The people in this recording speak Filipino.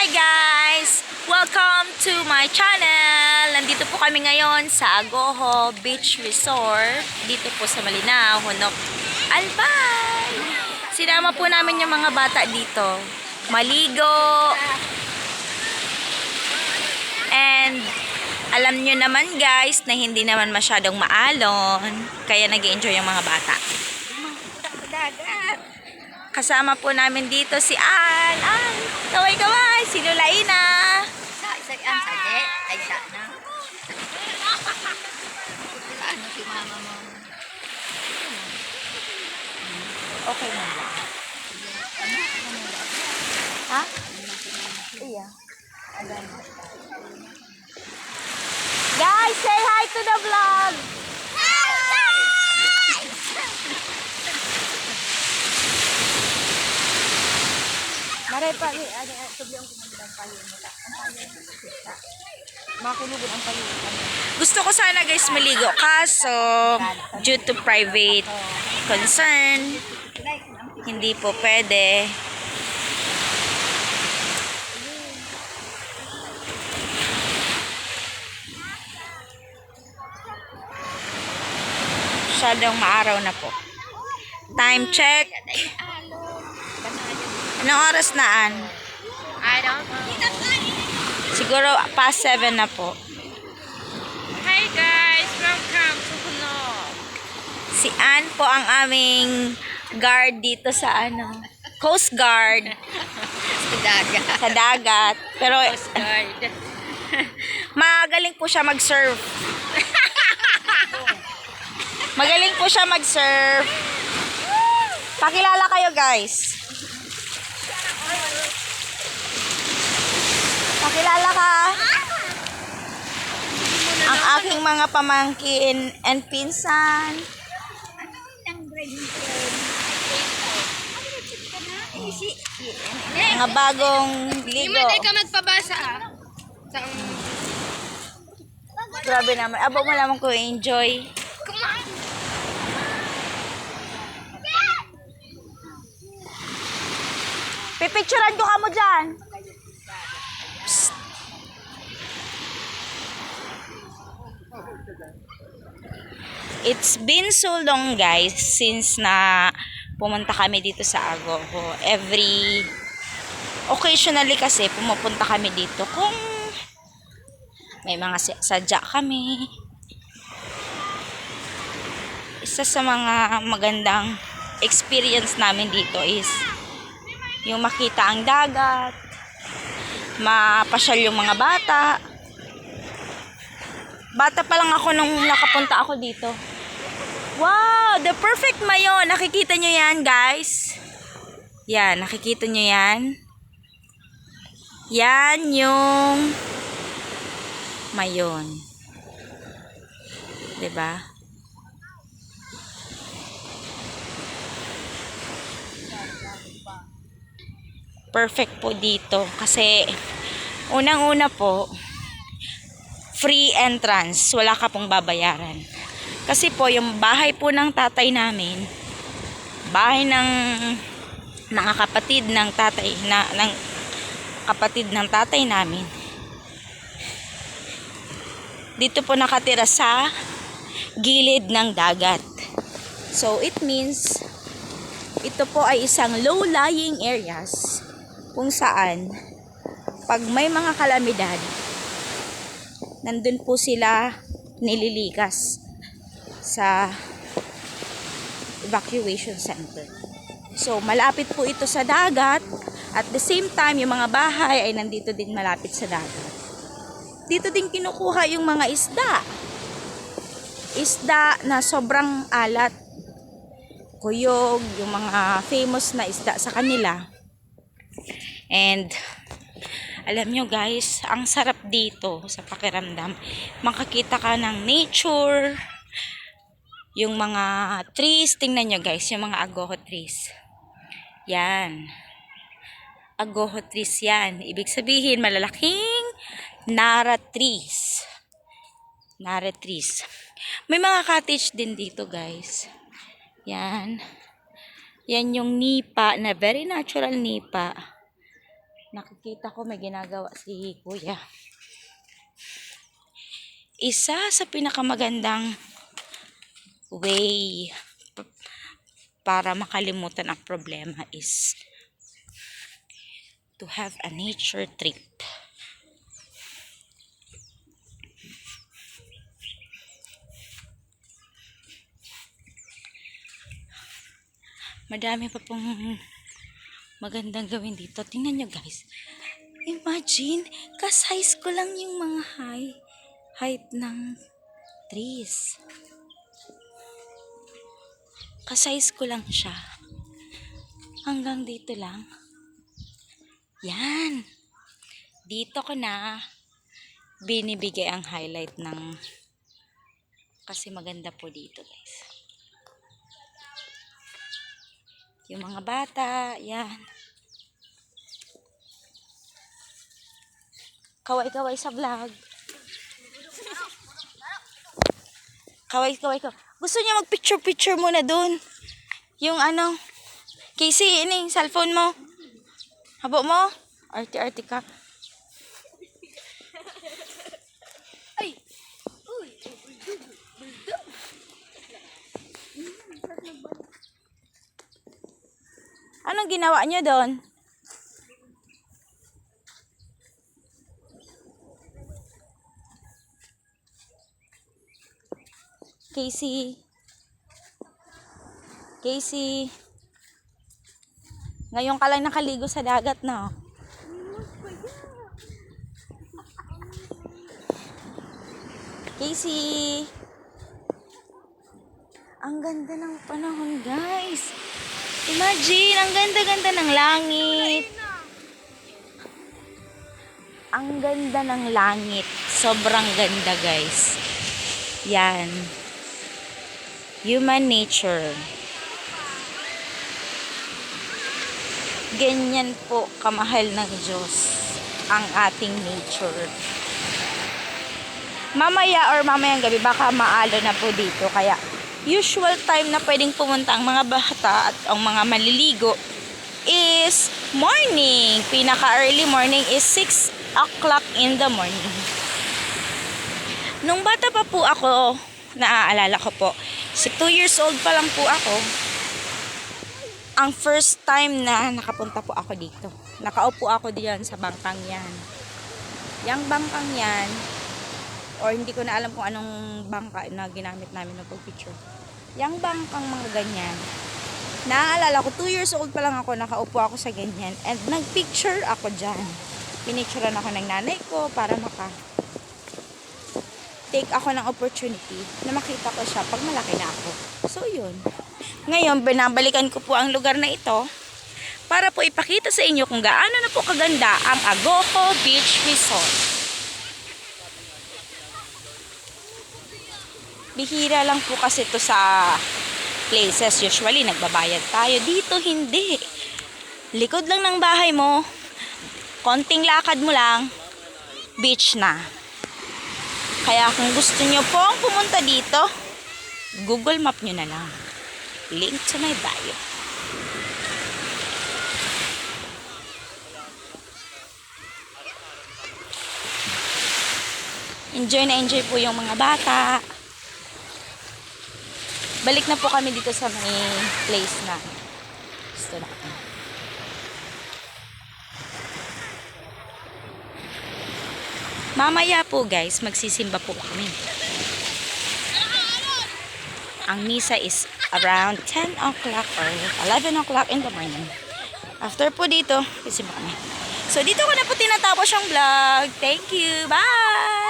Hi guys! Welcome to my channel! Nandito po kami ngayon sa Agoho Beach Resort. Dito po sa Malinaw, Honok, Albay. Sinama po namin yung mga bata dito. Maligo. And alam nyo naman guys na hindi naman masyadong maalon. Kaya nag-enjoy yung mga bata. Kasama po namin dito si Ann. Ann, kaway-kaway. Sinulain na. Sa saje, ay sana. Ano si mama mo? Okay na ba? Ha? Iya. Guys, say hi to the vlog. Maray pa, ano, sabi ang kumanda ang payo nila. Ang payo nila. Makulugon ang payo nila. Gusto ko sana guys maligo. Kaso, due to private concern, hindi po pwede. Masyadong maaraw na po. Time check. Anong oras na, Ann? I don't know. Siguro past 7 na po. Hi guys, welcome to Honok. Si Ann po ang aming guard dito sa Coast Guard Sa dagat. sa dagat. Pero Guard. magaling po siya mag-surf. Magaling po siya mag-surf. Pakilala kayo guys. Pakilala ka. Ang aking mga pamangkin and pinsan. Mga bagong ligo. Hindi ka magpabasa Grabe naman. Abo mo naman ko enjoy. Pipicturean ko ka mo dyan. Psst. It's been so long guys since na pumunta kami dito sa Agoho. Occasionally kasi pumupunta kami dito kung may mga sadya kami. Isa sa mga magandang experience namin dito is yung makita ang dagat, mapasyal yung mga bata. Bata pa lang ako nung nakapunta ako dito. Wow! The perfect mayon! Nakikita nyo yan, guys? Yan, nakikita nyo yan? Yan yung mayon. Diba? Perfect po dito kasi unang-una po free entrance, wala ka pong babayaran kasi po yung bahay po ng tatay namin, bahay ng mga kapatid ng tatay ng kapatid ng tatay namin, dito po nakatira sa gilid ng dagat. So it means ito po ay isang low-lying areas kung saan pag may mga kalamidad, nandun po sila nililikas sa evacuation center. So malapit po ito sa dagat, at the same time yung mga bahay ay nandito din malapit sa dagat. Dito din kinukuha yung mga isda na sobrang alat, kuyog, yung mga famous na isda sa kanila. And alam nyo guys, ang sarap dito sa pakiramdam. Makakita ka ng nature, yung mga trees. Tingnan nyo guys, yung mga agoho trees. Yan. Agoho trees yan. Ibig sabihin, malalaking nara trees. Nara trees. May mga cottage din dito guys. Yan. Yan yung nipa na very natural nipa. nakikita ko may ginagawa si kuya. Isa sa pinakamagandang way para makalimutan ang problema is to have a nature trip. Madami pa pong magandang gawin dito. Tingnan nyo guys. Imagine, ka-size ko lang yung mga height ng trees. Ka-size ko lang siya. Hanggang dito lang. Yan. Dito ko na binibigay ang highlight ng kasi maganda po dito guys. Yung mga bata, yan. Kaway-kaway sa vlog. Kaway-kaway ko. Gusto niya mag-picture-picture muna dun. Yung ano, Casey, ini, cellphone mo. Habo mo. Arte-arte ka. Anong ginawa niyo doon? Casey. Casey. Ngayon ka lang nakaligo sa dagat, no? Casey. Ang ganda ng panahon, guys. Imagine, ang ganda-ganda ng langit. Ang ganda ng langit. Sobrang ganda, guys. Yan. Human nature. Ganyan po kamahal ng Diyos ang ating nature. Mamaya or mamayang gabi baka maalo na po dito. Kaya usual time na pwedeng pumunta ang mga bata at ang mga maliligo is morning. Pinaka early morning is 6 o'clock in the morning. Nung bata pa po ako, naaalala ko po, 2 years old pa lang po ako, ang first time na nakapunta po ako dito. Nakaupo ako diyan sa bangkang yan. Yang bangkang yan, or hindi ko na alam kung anong bangka na ginamit namin ng pag-picture. Yang bangkang mga ganyan. Naaalala ko, 2 years old pa lang ako, nakaupo ako sa ganyan. And nag-picture ako dyan. Pinicturean ako ng nanay ko para take ako ng opportunity na makita ko siya pag malaki na ako. So, yun. Ngayon, binabalikan ko po ang lugar na ito para po ipakita sa inyo kung gaano na po kaganda ang Agoho Beach Resort. Bihira lang po kasi ito sa places. Usually, nagbabayad tayo. Dito, hindi. Likod lang ng bahay mo, konting lakad mo lang, beach na. Kaya kung gusto nyo pong pumunta dito, Google Map nyo na lang. Link to my bio. Enjoy na enjoy po yung mga bata. Balik na po kami dito sa may place na gusto natin. Mamaya po guys, magsisimba po kami. Ang misa is around 10 o'clock or 11 o'clock in the morning. After po dito, magsisimba kami. So dito ko na po tinatapos yung vlog. Thank you. Bye!